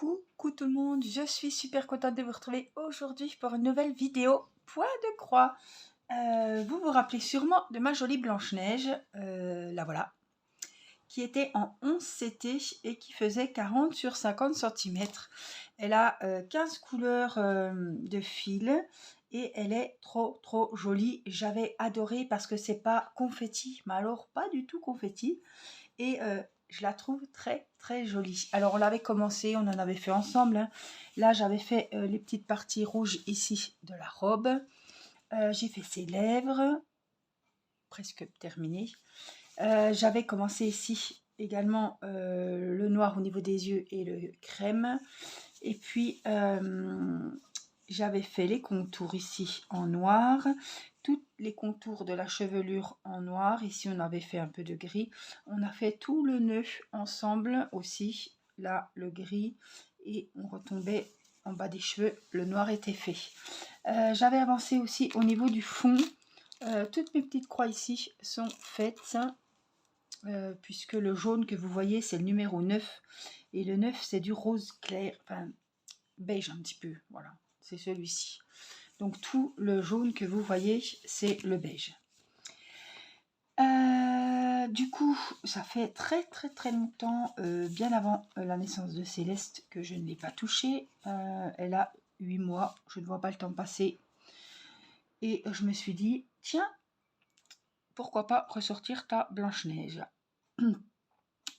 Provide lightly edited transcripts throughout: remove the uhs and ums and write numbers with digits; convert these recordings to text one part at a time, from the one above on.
Coucou tout le monde, je suis super contente de vous retrouver aujourd'hui pour une nouvelle vidéo poids de croix. Vous vous rappelez sûrement de ma jolie Blanche-Neige, la voilà, qui était en 11 CT et qui faisait 40 sur 50 cm. Elle a 15 couleurs de fil et elle est trop jolie. J'avais adoré parce que c'est pas confetti, mais alors pas du tout confetti. Et je la trouve très jolie. Alors on l'avait commencé, on en avait fait ensemble, hein. Là j'avais fait les petites parties rouges ici de la robe. J'ai fait ses lèvres, presque terminé. J'avais commencé ici également le noir au niveau des yeux et le crème. Et puis j'avais fait les contours ici en noir, tous les contours de la chevelure en noir. Ici on avait fait un peu de gris. On a fait tout le nœud ensemble aussi, là le gris, et on retombait en bas des cheveux, le noir était fait. J'avais avancé aussi au niveau du fond. Toutes mes petites croix ici sont faites, puisque le jaune que vous voyez c'est le numéro 9 et le 9 c'est du rose clair, enfin beige un petit peu, voilà, c'est celui-ci. Donc tout le jaune que vous voyez c'est le beige. Du coup ça fait très longtemps, bien avant la naissance de Céleste, que je ne l'ai pas touchée. Elle a 8 mois, je ne vois pas le temps passer et je me suis dit tiens, pourquoi pas ressortir ta Blanche-Neige.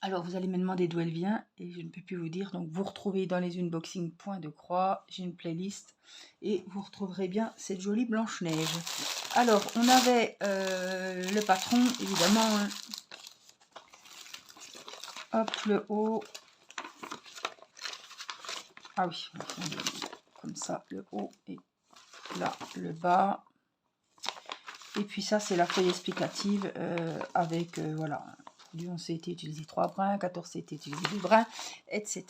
Alors vous allez me demander d'où elle vient et je ne peux plus vous dire. Donc vous retrouvez dans les unboxings point de croix, j'ai une playlist et vous retrouverez bien cette jolie Blanche-Neige. Alors on avait le patron évidemment, hein. Hop, le haut. Ah oui, comme ça le haut et là le bas. Et puis ça c'est la feuille explicative avec voilà. Du 11 CT utilisé 3 brins, 14 CT utilisé 2 brins, etc.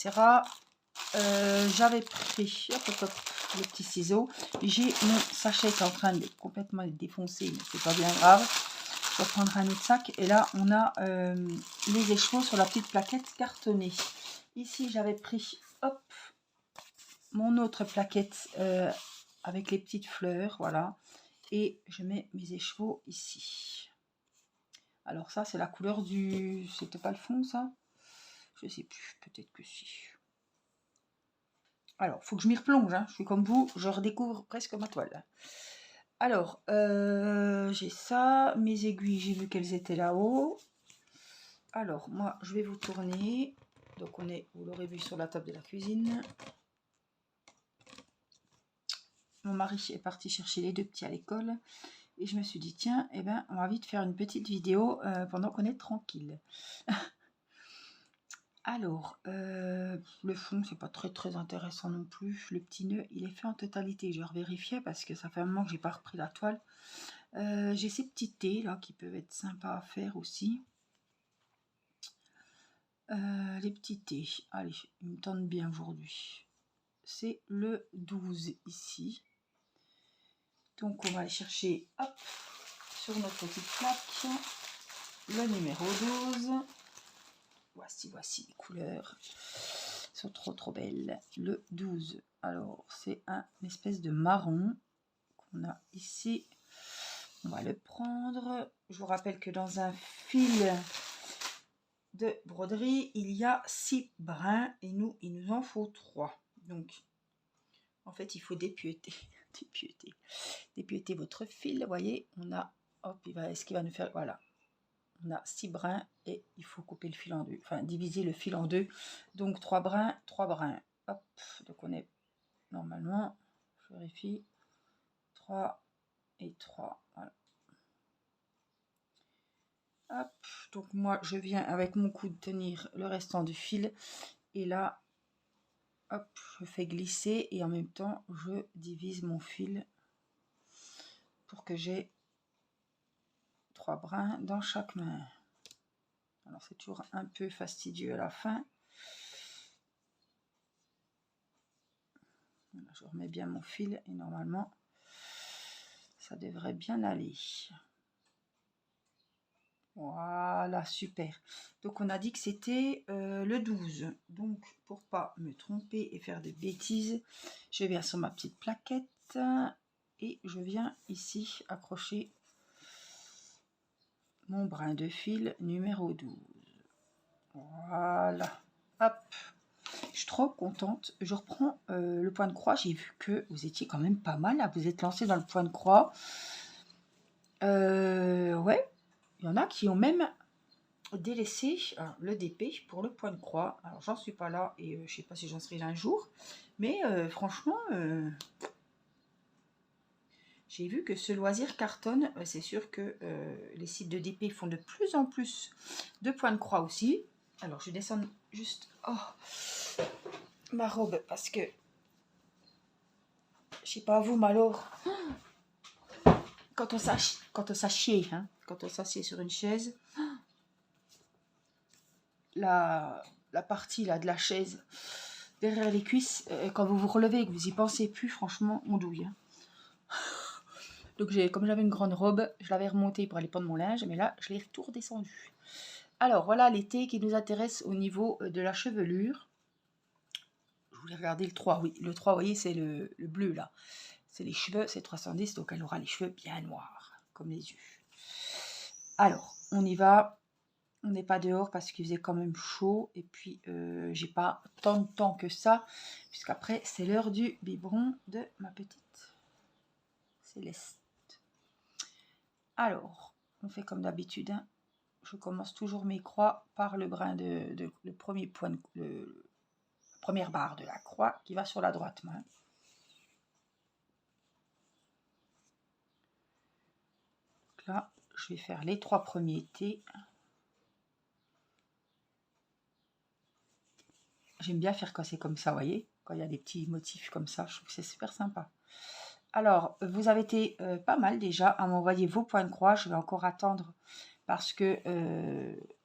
J'avais pris le petit ciseau. J'ai mon sachet qui est en train de complètement être défoncé, mais c'est pas bien grave. Je vais prendre un autre sac. Et là, on a les écheveaux sur la petite plaquette cartonnée. Ici, j'avais pris hop, mon autre plaquette avec les petites fleurs, voilà. Et je mets mes écheveaux ici. Alors ça, c'est la couleur du... C'était pas le fond, ça? Je sais plus, peut-être que si. Alors, faut que je m'y replonge, hein. Je suis comme vous, je redécouvre presque ma toile. Alors, j'ai ça, mes aiguilles, j'ai vu qu'elles étaient là-haut. Alors, moi, je vais vous tourner. Donc, on est, vous l'aurez vu, sur la table de la cuisine. Mon mari est parti chercher les deux petits à l'école. Et je me suis dit, tiens, eh ben, on va vite faire une petite vidéo pendant qu'on est tranquille. Alors, le fond, c'est pas très intéressant non plus. Le petit nœud, il est fait en totalité. Je vais revérifier parce que ça fait un moment que j'ai pas repris la toile. J'ai ces petits T là qui peuvent être sympas à faire aussi. Les petits T, allez, ils me tentent bien aujourd'hui. C'est le 12 ici. Donc, on va aller chercher, hop, sur notre petite plaque, le numéro 12. Voici les couleurs. Elles sont trop belles. Le 12. Alors, c'est un espèce de marron qu'on a ici. On va le prendre. Je vous rappelle que dans un fil de broderie, il y a 6 brins et nous, il nous en faut 3. Donc, en fait, il faut dépieter. Dépieter votre fil. Vous voyez, on a, hop, ce qui va nous faire, voilà. On a 6 brins et il faut couper le fil en deux, enfin diviser le fil en deux. Donc 3 brins, 3 brins. Hop, donc on est normalement, je vérifie, 3 et 3. Voilà. Hop, donc moi je viens avec mon coude tenir le restant du fil et là, hop, je fais glisser et en même temps je divise mon fil pour que j'ai 3 brins dans chaque main. Alors c'est toujours un peu fastidieux à la fin. Voilà, je remets bien mon fil et normalement ça devrait bien aller. Voilà, super. Donc on a dit que c'était le 12. Donc pour pas me tromper et faire de bêtises, je viens sur ma petite plaquette et je viens ici accrocher mon brin de fil numéro 12. Voilà. Hop. Je suis trop contente. Je reprends le point de croix. J'ai vu que vous étiez quand même pas mal. Là. Vous êtes lancé dans le point de croix. Ouais. Il y en a qui ont même délaissé le DP pour le point de croix. Alors j'en suis pas là et je sais pas si j'en serai là un jour. Mais franchement, j'ai vu que ce loisir cartonne. C'est sûr que les sites de DP font de plus en plus de points de croix aussi. Alors je descends juste ma robe parce que je sais pas vous, mais alors quand on s'assied, hein, quand on s'assied sur une chaise, la partie là de la chaise derrière les cuisses, quand vous vous relevez et que vous y pensez plus, franchement, on douille. Hein. Donc comme j'avais une grande robe, je l'avais remontée pour aller prendre mon linge, mais là, je l'ai tout redescendu. Alors voilà l'été qui nous intéresse au niveau de la chevelure. Je voulais regarder le 3, oui. Le 3, vous voyez, c'est le bleu là. C'est les cheveux, c'est 310, donc elle aura les cheveux bien noirs, comme les yeux. Alors, on y va. On n'est pas dehors parce qu'il faisait quand même chaud. Et puis, j'ai pas tant de temps que ça. Puisqu'après, c'est l'heure du biberon de ma petite Céleste. Alors, on fait comme d'habitude. Hein. Je commence toujours mes croix par le brin le premier point, la première barre de la croix qui va sur la droite main. Donc là, je vais faire les 3 premiers T. J'aime bien faire quand c'est comme ça, vous voyez, quand il y a des petits motifs comme ça, je trouve que c'est super sympa. Alors, vous avez été pas mal déjà à m'envoyer vos points de croix. Je vais encore attendre parce que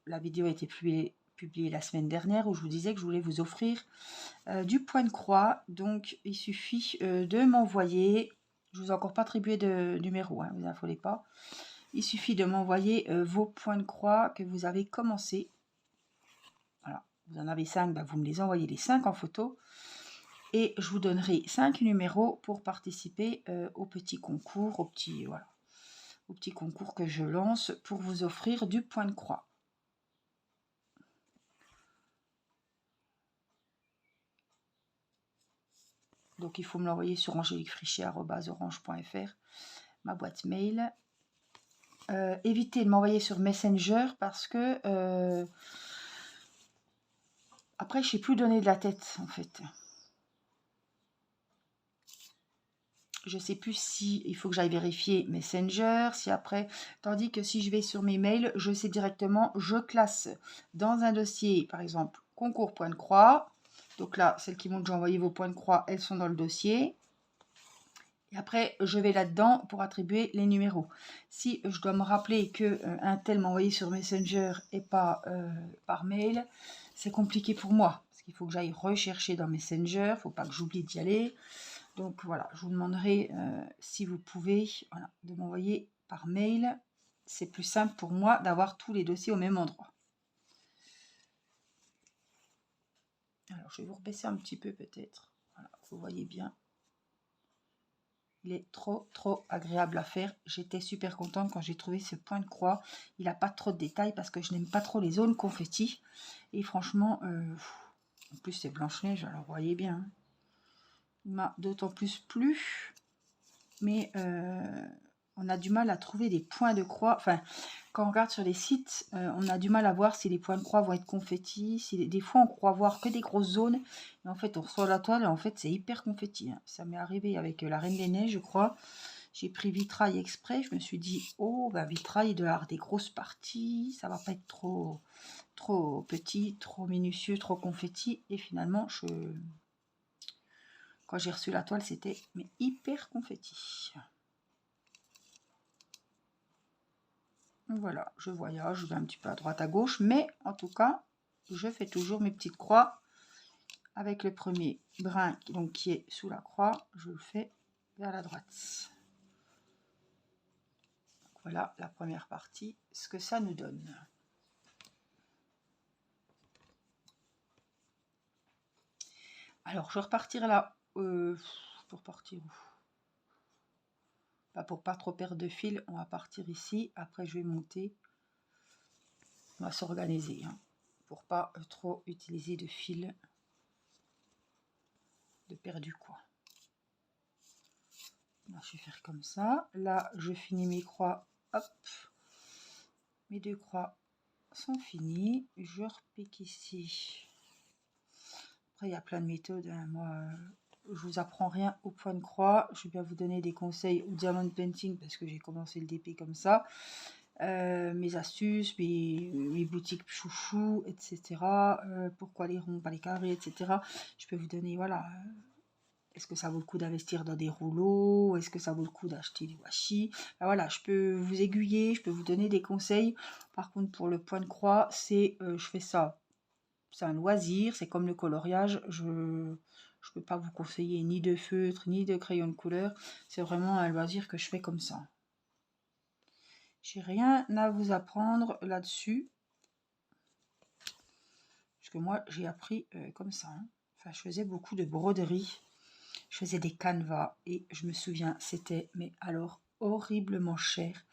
la vidéo a été publiée la semaine dernière où je vous disais que je voulais vous offrir du point de croix. Donc, il suffit de m'envoyer, je vous ai encore pas attribué de numéro, hein, vous affolez pas. Il suffit de m'envoyer vos points de croix que vous avez commencé. Voilà, vous en avez 5, bah, vous me les envoyez les 5 en photo. Et je vous donnerai 5 numéros pour participer au petit concours, au petit concours que je lance pour vous offrir du point de croix. Donc il faut me l'envoyer sur angéliquefrichier@orange.fr, ma boîte mail. Évitez de m'envoyer sur Messenger parce que après je ne sais plus donner de la tête en fait. Je ne sais plus si il faut que j'aille vérifier Messenger, si après, tandis que si je vais sur mes mails, je sais directement, je classe dans un dossier, par exemple, concours point de croix. Donc là, celles qui m'ont déjà envoyé vos points de croix, elles sont dans le dossier. Et après, je vais là-dedans pour attribuer les numéros. Si je dois me rappeler que un tel m'a envoyé sur Messenger et pas par mail, c'est compliqué pour moi. Parce qu'il faut que j'aille rechercher dans Messenger, il ne faut pas que j'oublie d'y aller. Donc voilà, je vous demanderai si vous pouvez de m'envoyer par mail. C'est plus simple pour moi d'avoir tous les dossiers au même endroit. Alors je vais vous rebaisser un petit peu peut-être. Voilà, vous voyez bien. Il est trop agréable à faire. J'étais super contente quand j'ai trouvé ce point de croix. Il n'a pas trop de détails parce que je n'aime pas trop les zones confetti. Et franchement, en plus c'est Blanche-Neige, alors vous voyez bien. Hein. Il m'a d'autant plus plu. Mais on a du mal à trouver des points de croix. Enfin, quand on regarde sur les sites, on a du mal à voir si les points de croix vont être confettis. Si, des fois, on croit voir que des grosses zones. Et en fait, on reçoit la toile et en fait, c'est hyper confetti. Hein. Ça m'est arrivé avec la Reine des Neiges, je crois. J'ai pris vitrail exprès. Je me suis dit, oh, bah, vitrail, il doit y avoir des grosses parties. Ça va pas être trop petit, trop minutieux, trop confetti. Et finalement, quand j'ai reçu la toile, c'était hyper confetti. Voilà, je voyage, je vais un petit peu à droite à gauche, mais en tout cas, je fais toujours mes petites croix avec le premier brin donc, qui est sous la croix, je le fais vers la droite. Donc, Voilà la première partie, ce que ça nous donne. Alors, je vais repartir là. Pour partir où? Pour pas trop perdre de fil, on va partir ici. Après, je vais monter. On va s'organiser hein, pour pas trop utiliser de fil de perdu quoi. Là, je vais faire comme ça. Là, je finis mes croix. Hop, mes 2 croix sont finies. Je repique ici. Après, il y a plein de méthodes. Hein. Moi, je vous apprends rien au point de croix. Je vais bien vous donner des conseils au diamond painting parce que j'ai commencé le DP comme ça. Mes astuces, mes boutiques chouchou, etc. Pourquoi les ronds, pas les carrés, etc. Je peux vous donner, voilà. Est-ce que ça vaut le coup d'investir dans des rouleaux? Est-ce que ça vaut le coup d'acheter des washi? Ben voilà, je peux vous aiguiller, je peux vous donner des conseils. Par contre, pour le point de croix, c'est je fais ça. C'est un loisir, c'est comme le coloriage. Je ne peux pas vous conseiller ni de feutre, ni de crayon de couleur. C'est vraiment un loisir que je fais comme ça. J'ai rien à vous apprendre là-dessus. Parce que moi, j'ai appris comme ça. Hein. Enfin, je faisais beaucoup de broderie. Je faisais des canevas et je me souviens, c'était, mais alors, horriblement cher.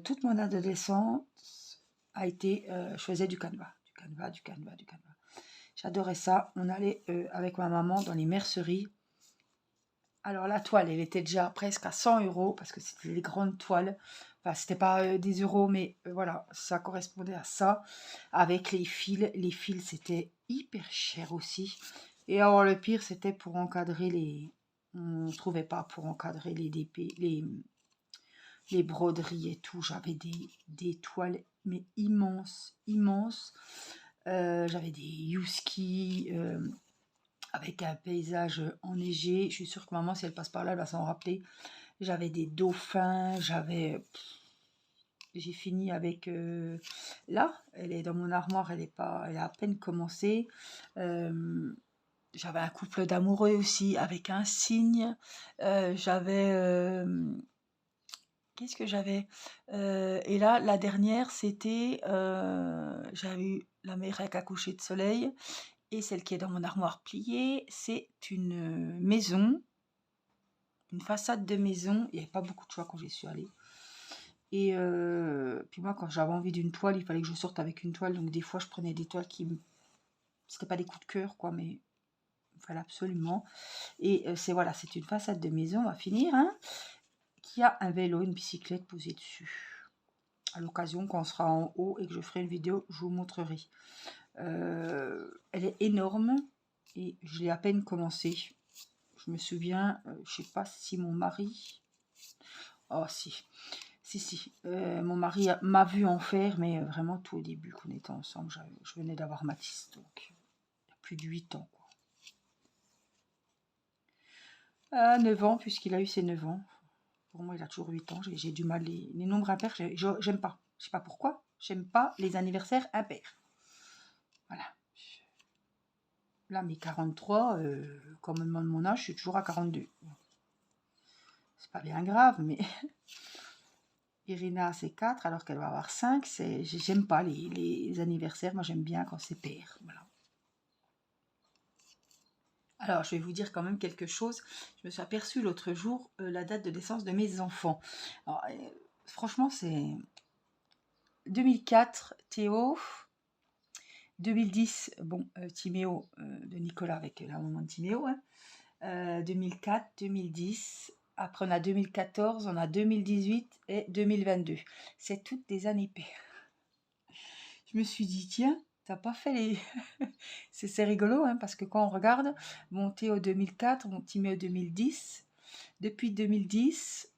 Toute mon adolescence a été, je faisais du canevas. J'adorais ça. On allait avec ma maman dans les merceries. Alors la toile, elle était déjà presque à 100 € parce que c'était les grandes toiles. Enfin, c'était pas des euros, mais voilà, ça correspondait à ça. Avec les fils. Les fils, c'était hyper cher aussi. Et alors le pire, c'était pour encadrer les... On ne trouvait pas pour encadrer les DP, les broderies et tout. J'avais des toiles, mais immenses, immenses. J'avais des Yuski avec un paysage enneigé. Je suis sûre que maman, si elle passe par là, elle va s'en rappeler. J'avais des dauphins, j'ai fini avec là, elle est dans mon armoire, elle a à peine commencé. J'avais un couple d'amoureux aussi avec un cygne. J'avais qu'est-ce que j'avais et là, la dernière, c'était j'avais eu la mer avec un coucher de soleil. Et celle qui est dans mon armoire pliée, c'est une maison, une façade de maison. Il n'y avait pas beaucoup de choix quand j'y suis allée. Et puis moi, quand j'avais envie d'une toile, il fallait que je sorte avec une toile. Donc des fois, je prenais des toiles qui... C'était pas des coups de cœur, quoi, mais il fallait absolument. Et voilà, c'est une façade de maison, on va finir, hein, qui a un vélo, une bicyclette posée dessus. À l'occasion, quand on sera en haut et que je ferai une vidéo, je vous montrerai. Elle est énorme et je l'ai à peine commencé. Je me souviens, je sais pas si mon mari... Oh si, mon mari m'a vu en faire, mais vraiment tout au début qu'on était ensemble, je venais d'avoir Mathis, donc il y a plus de 8 ans. Quoi. À 9 ans, puisqu'il a eu ses 9 ans. Pour moi, il a toujours 8 ans. J'ai du mal, les nombres impairs, j'aime pas. Je sais pas pourquoi, j'aime pas les anniversaires impairs. Voilà. Là, mes 43, quand on me demande mon âge, je suis toujours à 42. C'est pas bien grave, mais... Irina, c'est 4, alors qu'elle va avoir 5. J'aime pas les anniversaires. Moi, j'aime bien quand c'est pair. Voilà. Alors, je vais vous dire quand même quelque chose. Je me suis aperçue l'autre jour la date de naissance de mes enfants. Alors, franchement, c'est 2004, Théo. 2010, bon, Timéo de Nicolas avec la maman de Timéo. Hein. 2004, 2010. Après, on a 2014, on a 2018 et 2022. C'est toutes des années paires. Je me suis dit, tiens, t'as pas fait les... c'est rigolo, hein, parce que quand on regarde, mon Théo 2004, mon Timéo 2010, depuis 2010,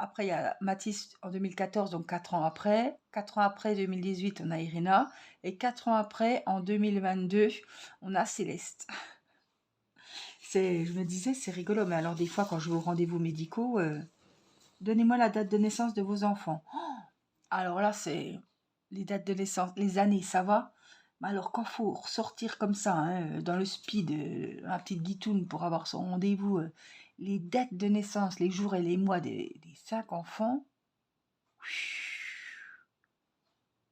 après il y a Mathis en 2014, donc 4 ans après. 4 ans après, 2018, on a Irina. Et 4 ans après, en 2022, on a Céleste. Je me disais, c'est rigolo, mais alors des fois, quand je vais aux rendez-vous médicaux, donnez-moi la date de naissance de vos enfants. Oh, alors là, c'est les dates de naissance, les années, ça va. Mais alors quand faut ressortir comme ça, hein, dans le speed, un petit guitoune pour avoir son rendez-vous, les dates de naissance, les jours et les mois des 5 enfants,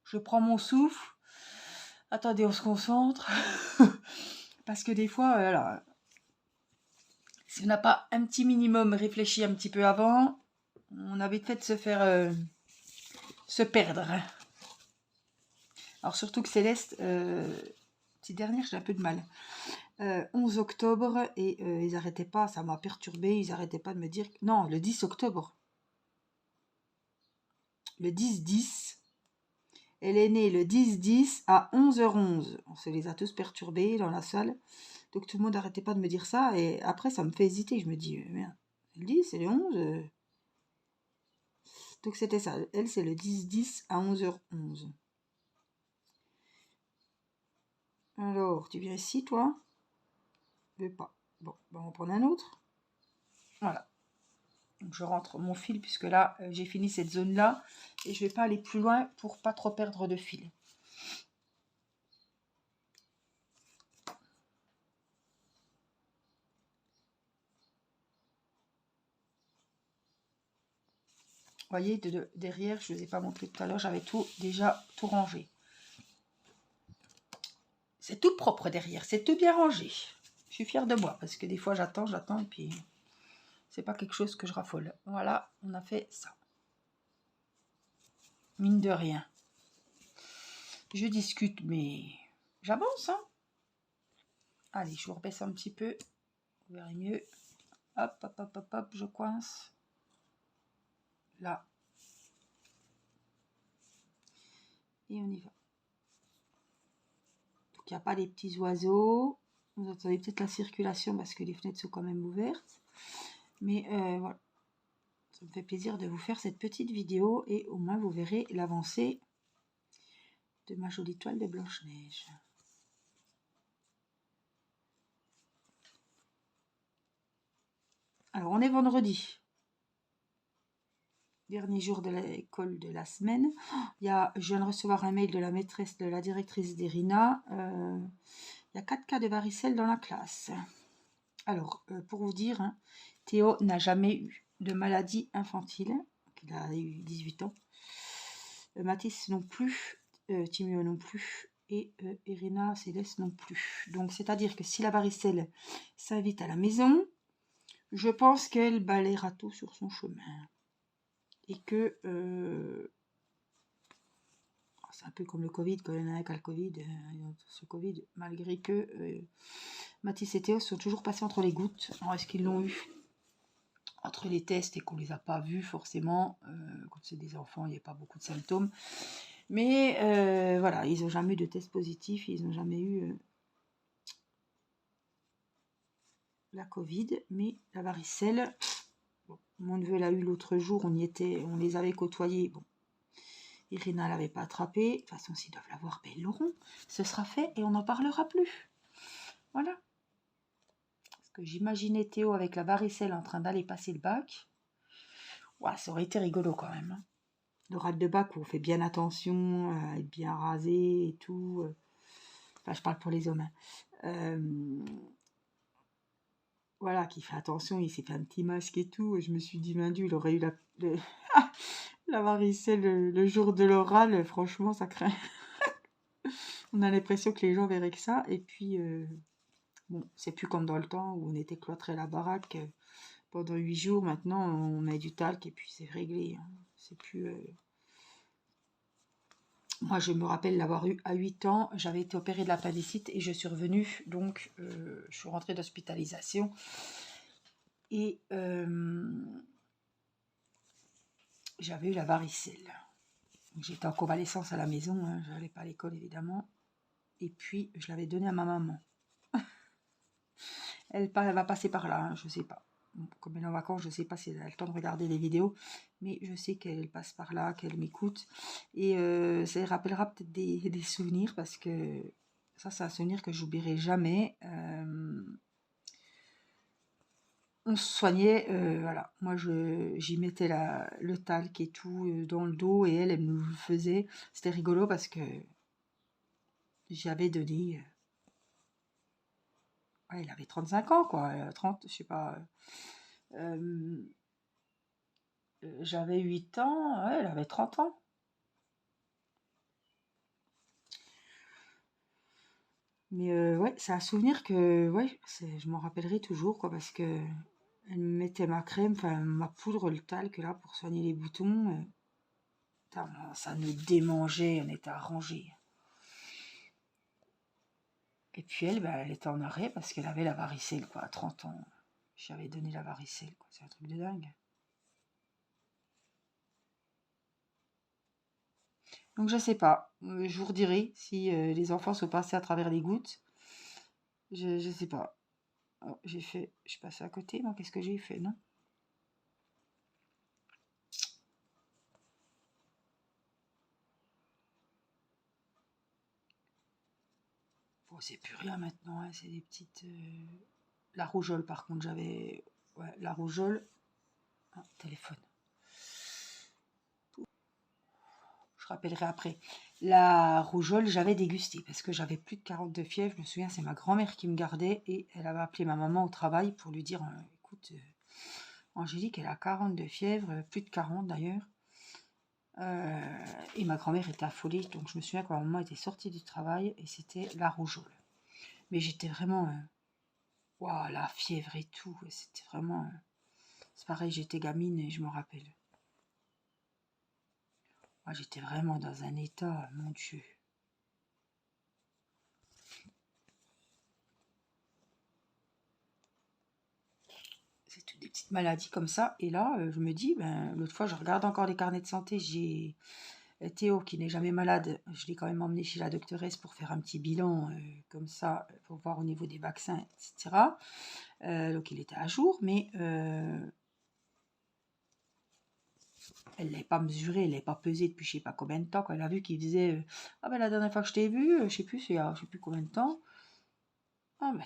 Je prends mon souffle. Attendez, on se concentre. Parce que des fois, voilà, si on n'a pas un petit minimum réfléchi un petit peu avant, on a vite fait de se faire se perdre. Alors surtout que Céleste, petite dernière, j'ai un peu de mal. 11 octobre et ils n'arrêtaient pas, ça m'a perturbée, ils n'arrêtaient pas de me dire... Non, le 10 octobre. Le 10-10. Elle est née le 10-10 à 11h11. On se les a tous perturbés dans la salle. Donc tout le monde n'arrêtait pas de me dire ça. Et après, ça me fait hésiter. Je me dis, merde, c'est le 10, c'est le 11. Donc c'était ça. Elle, c'est le 10-10 à 11h11. Alors, tu viens ici, toi? Je veux pas. Bon, ben on va prendre un autre. Voilà. Donc je rentre mon fil puisque là, j'ai fini cette zone-là. Et je vais pas aller plus loin pour pas trop perdre de fil. Vous voyez, derrière, je ne vous ai pas montré tout à l'heure, j'avais déjà tout rangé. C'est tout propre derrière, c'est tout bien rangé. Je suis fière de moi parce que des fois j'attends et puis c'est pas quelque chose que je raffole. Voilà, on a fait ça. Mine de rien. Je discute, mais j'avance, hein. Allez, je vous rebaisse un petit peu. Vous verrez mieux. Hop, hop, hop, hop, hop, je coince. Là. Et on y va. Donc il n'y a pas les petits oiseaux. Vous entendez peut-être la circulation parce que les fenêtres sont quand même ouvertes. Mais voilà. Ça me fait plaisir de vous faire cette petite vidéo et au moins vous verrez l'avancée de ma jolie toile de Blanche-Neige. Alors on est vendredi. Dernier jour de l'école de la semaine. Je viens de recevoir un mail de la maîtresse, de la directrice d'Irina. Il y a 4 cas de varicelle dans la classe. Alors, pour vous dire, hein, Théo n'a jamais eu de maladie infantile. Il a eu 18 ans. Mathis non plus. Timéo non plus. Et Irina, Céleste non plus. Donc, c'est-à-dire que si la varicelle s'invite à la maison, je pense qu'elle balayera tout sur son chemin. Et que c'est un peu comme le Covid, quand il y en a un qui a le Covid, ce Covid, malgré que Mathis et Théo sont toujours passés entre les gouttes. Alors, est-ce qu'ils l'ont eu entre les tests et qu'on ne les a pas vus forcément? Quand c'est des enfants, il n'y a pas beaucoup de symptômes. Mais voilà, ils n'ont jamais eu de test positif, ils n'ont jamais eu la Covid, mais la varicelle, bon, mon neveu l'a eu l'autre jour, on les avait côtoyés. Bon, Irina ne l'avait pas attrapé. De toute façon, s'ils doivent l'avoir, ben, ils l'auront. Ce sera fait et on n'en parlera plus. Voilà. Parce que j'imaginais Théo avec la varicelle en train d'aller passer le bac. Ouais, ça aurait été rigolo quand même. Hein. L'oral de bac où on fait bien attention à être bien rasé et tout. Enfin, je parle pour les hommes. Hein. Voilà, qui fait attention, il s'est fait un petit masque et tout. Et je me suis dit, ben Dieu, il aurait eu la varicelle le jour de l'oral. Franchement, ça craint. On a l'impression que les gens verraient que ça. Et puis, bon, c'est plus comme dans le temps où on était cloîtrés à la baraque pendant 8 jours. Maintenant, on met du talc et puis c'est réglé. Hein. C'est plus... Moi, je me rappelle l'avoir eu à 8 ans. J'avais été opérée de l'appendicite et je suis revenue. Donc, je suis rentrée d'hospitalisation. Et j'avais eu la varicelle. J'étais en convalescence à la maison. Hein. Je n'allais pas à l'école, évidemment. Et puis, je l'avais donnée à ma maman. Elle va passer par là, hein, je ne sais pas. Comme elle est en vacances, je ne sais pas si elle a le temps de regarder les vidéos, mais je sais qu'elle passe par là, qu'elle m'écoute. Et ça lui rappellera peut-être des souvenirs, parce que ça, c'est un souvenir que j'oublierai jamais. On se soignait, voilà. Moi, j'y mettais le talc et tout dans le dos, et elle me le faisait. C'était rigolo parce que j'avais donné... ouais, il avait 35 ans, quoi. 30, je sais pas... j'avais 8 ans, ouais, elle avait 30 ans. Mais ouais, c'est un souvenir que, ouais, je m'en rappellerai toujours, quoi, parce que elle me mettait ma crème, enfin ma poudre, le talc, là, pour soigner les boutons. Putain, ça nous démangeait, on était arrangés. Et puis elle, bah, elle était en arrêt parce qu'elle avait la varicelle, quoi, à 30 ans. J'avais donné la varicelle, quoi. C'est un truc de dingue. Donc je sais pas. Je vous redirai si les enfants sont passés à travers les gouttes. Je sais pas. Oh, je suis passée à côté, moi, qu'est-ce que j'ai fait, non? Bon, c'est plus rien maintenant, hein, c'est des petites. La rougeole, par contre, j'avais. Ouais, la rougeole. Ah, téléphone. Je rappellerai après. La rougeole, j'avais dégusté parce que j'avais plus de 40 de fièvre. Je me souviens, c'est ma grand-mère qui me gardait et elle avait appelé ma maman au travail pour lui dire écoute, Angélique, elle a 40 de fièvre, plus de 40 d'ailleurs. Et ma grand-mère était affolée, donc je me souviens que ma maman était sortie du travail et c'était la rougeole. Mais j'étais vraiment. Waouh, la fièvre et tout, c'était vraiment. C'est pareil, j'étais gamine et je me rappelle. Moi, j'étais vraiment dans un état, mon Dieu. C'est toutes des petites maladies comme ça. Et là, je me dis, ben, l'autre fois, je regarde encore les carnets de santé. J'ai Théo qui n'est jamais malade. Je l'ai quand même emmené chez la doctoresse pour faire un petit bilan comme ça, pour voir au niveau des vaccins, etc. Donc il était à jour, mais elle ne l'avait pas mesuré, elle ne l'avait pas pesé depuis je ne sais pas combien de temps. Quand elle a vu qu'il disait ah ben la dernière fois que je t'ai vu, je ne sais plus, c'est il y a je sais plus combien de temps. Ah bah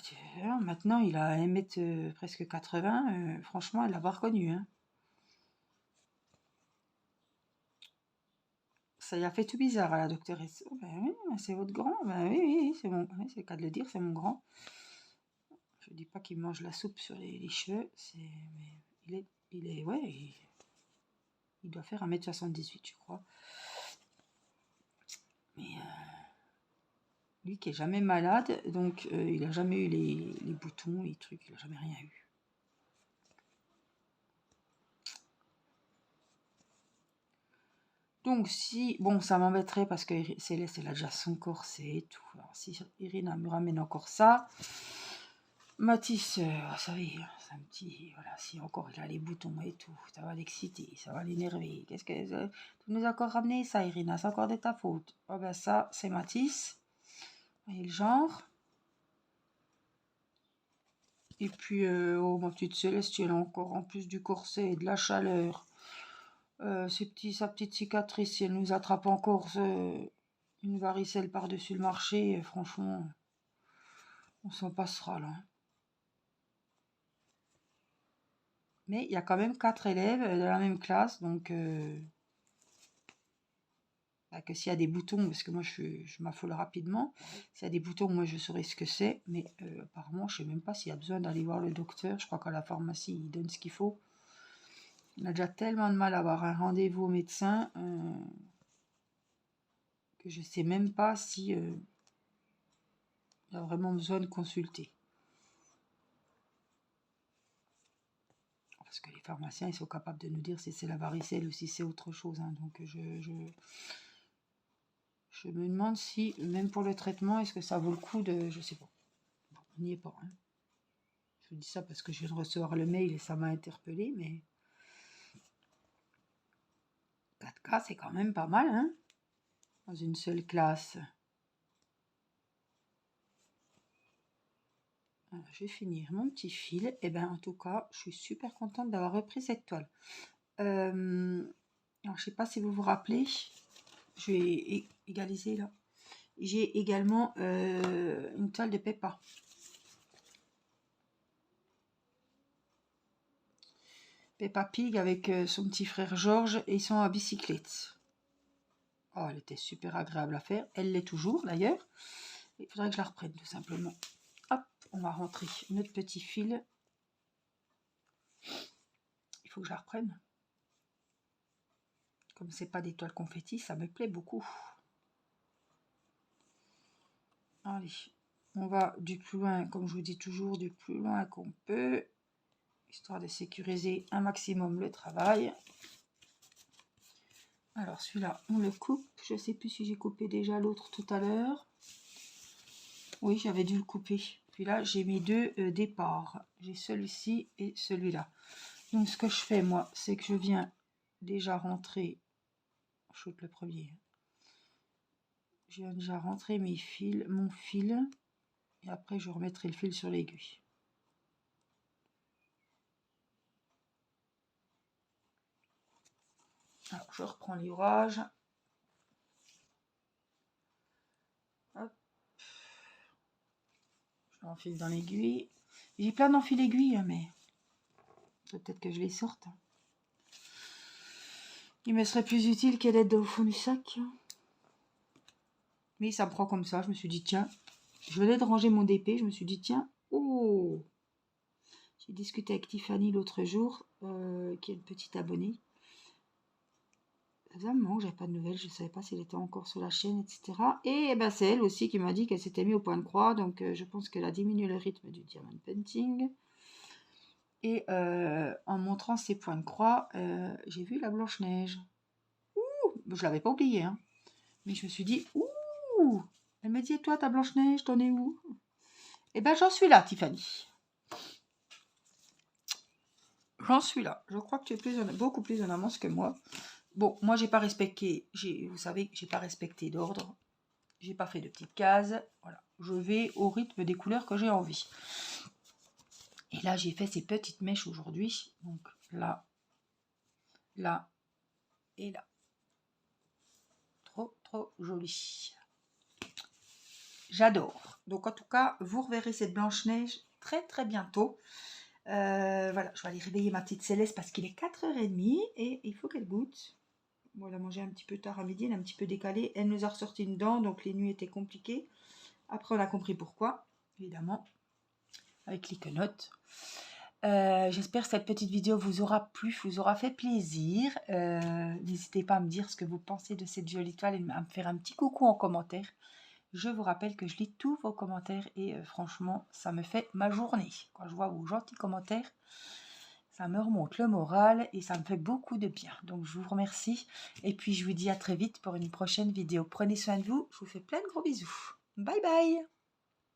maintenant il a 1 mètre presque 80, franchement elle l'a pas reconnu. Hein. Ça lui a fait tout bizarre à la doctoresse. Oh, ben oui, ben c'est votre grand. Ben oui, oui, oui, oui, c'est le cas de le dire, c'est mon grand. Je dis pas qu'il mange la soupe sur les cheveux, mais ouais, il doit faire 1 m 78 je crois. Mais lui qui est jamais malade, donc il a jamais eu les boutons, les trucs, il a jamais rien eu. Donc si, bon, ça m'embêterait parce que Céleste, elle a déjà son corset et tout. Alors si Irina me ramène encore ça, Mathis, vous savez, c'est un petit, voilà, si encore il a les boutons et tout, ça va l'exciter, ça va l'énerver. Qu'est-ce que tu nous as encore ramené ça, Irina, c'est encore de ta faute. Oh ben ça, c'est Mathis. Voyez le genre. Et puis, oh ma petite Céleste, elle a encore en plus du corset et de la chaleur. Sa petite cicatrice, si elle nous attrape encore une varicelle par-dessus le marché, franchement, on s'en passera là. Mais il y a quand même 4 élèves de la même classe, donc bah, que s'il y a des boutons, parce que moi je m'affole rapidement, s'il y a des boutons, moi je saurais ce que c'est, mais apparemment je sais même pas s'il y a besoin d'aller voir le docteur. Je crois qu'à la pharmacie il donne ce qu'il faut. On a déjà tellement de mal à avoir un rendez-vous au médecin que je sais même pas si il y a vraiment besoin de consulter. Parce que les pharmaciens, ils sont capables de nous dire si c'est la varicelle ou si c'est autre chose. Hein. Donc je me demande si, même pour le traitement, est-ce que ça vaut le coup de... Je sais pas. Bon, on n'y est pas. Hein. Je vous dis ça parce que je viens de recevoir le mail et ça m'a interpellé, mais 4 cas, c'est quand même pas mal, hein, dans une seule classe. Alors, je vais finir mon petit fil. Et ben, en tout cas, je suis super contente d'avoir repris cette toile. Alors, je sais pas si vous vous rappelez, je vais égaliser là. J'ai également une toile de Peppa. Peppa Pig avec son petit frère George et ils sont à bicyclette. Oh, elle était super agréable à faire. Elle l'est toujours d'ailleurs. Il faudrait que je la reprenne tout simplement. Hop, on va rentrer notre petit fil. Il faut que je la reprenne. Comme c'est pas des toiles confetti, ça me plaît beaucoup. Allez, on va du plus loin, comme je vous dis toujours, du plus loin qu'on peut, histoire de sécuriser un maximum le travail. Alors celui-là, on le coupe. Je ne sais plus si j'ai coupé déjà l'autre tout à l'heure. Oui, j'avais dû le couper. Puis là, j'ai mes deux départs. J'ai celui-ci et celui-là. Donc ce que je fais, moi, c'est que je viens déjà rentrer. Je shoot le premier. Je viens déjà rentrer mes fils, mon fil. Et après, je remettrai le fil sur l'aiguille. Alors, je reprends l'ouvrage. Hop. Je l'enfile dans l'aiguille. J'ai plein d'enfils aiguilles, mais peut-être que je les sorte. Il me serait plus utile qu'elle aide au fond du sac. Mais ça me prend comme ça. Je me suis dit, tiens, je venais de ranger mon DP. Je me suis dit, tiens, oh! J'ai discuté avec Tiffany l'autre jour, qui est une petite abonnée. Ça faisait un moment que j'avais pas de nouvelles. Je ne savais pas si elle était encore sur la chaîne, etc. Et ben, c'est elle aussi qui m'a dit qu'elle s'était mise au point de croix. Donc, je pense qu'elle a diminué le rythme du diamond painting. Et en montrant ses points de croix, j'ai vu la Blanche-Neige. Je l'avais pas oublié, hein. Mais je me suis dit, ouh! Elle me dit, et toi, ta Blanche-Neige, t'en es où? Eh ben, j'en suis là, Tiffany. J'en suis là. Je crois que tu es beaucoup plus en avance que moi. Bon, moi, j'ai pas respecté, vous savez, j'ai pas respecté d'ordre. J'ai pas fait de petites cases. Voilà. Je vais au rythme des couleurs que j'ai envie. Et là, j'ai fait ces petites mèches aujourd'hui. Donc là, là et là. Trop joli. J'adore. Donc en tout cas, vous reverrez cette Blanche-Neige très bientôt. Voilà, je vais aller réveiller ma petite Céleste parce qu'il est 4h30 et il faut qu'elle goûte. Bon, elle a mangé un petit peu tard à midi, elle est un petit peu décalée. Elle nous a ressorti une dent, donc les nuits étaient compliquées. Après, on a compris pourquoi, évidemment, avec les quenottes. J'espère que cette petite vidéo vous aura plu, vous aura fait plaisir. N'hésitez pas à me dire ce que vous pensez de cette jolie toile et à me faire un petit coucou en commentaire. Je vous rappelle que je lis tous vos commentaires et franchement, ça me fait ma journée. Quand je vois vos gentils commentaires, ça me remonte le moral et ça me fait beaucoup de bien. Donc, je vous remercie et puis je vous dis à très vite pour une prochaine vidéo. Prenez soin de vous, je vous fais plein de gros bisous. Bye bye!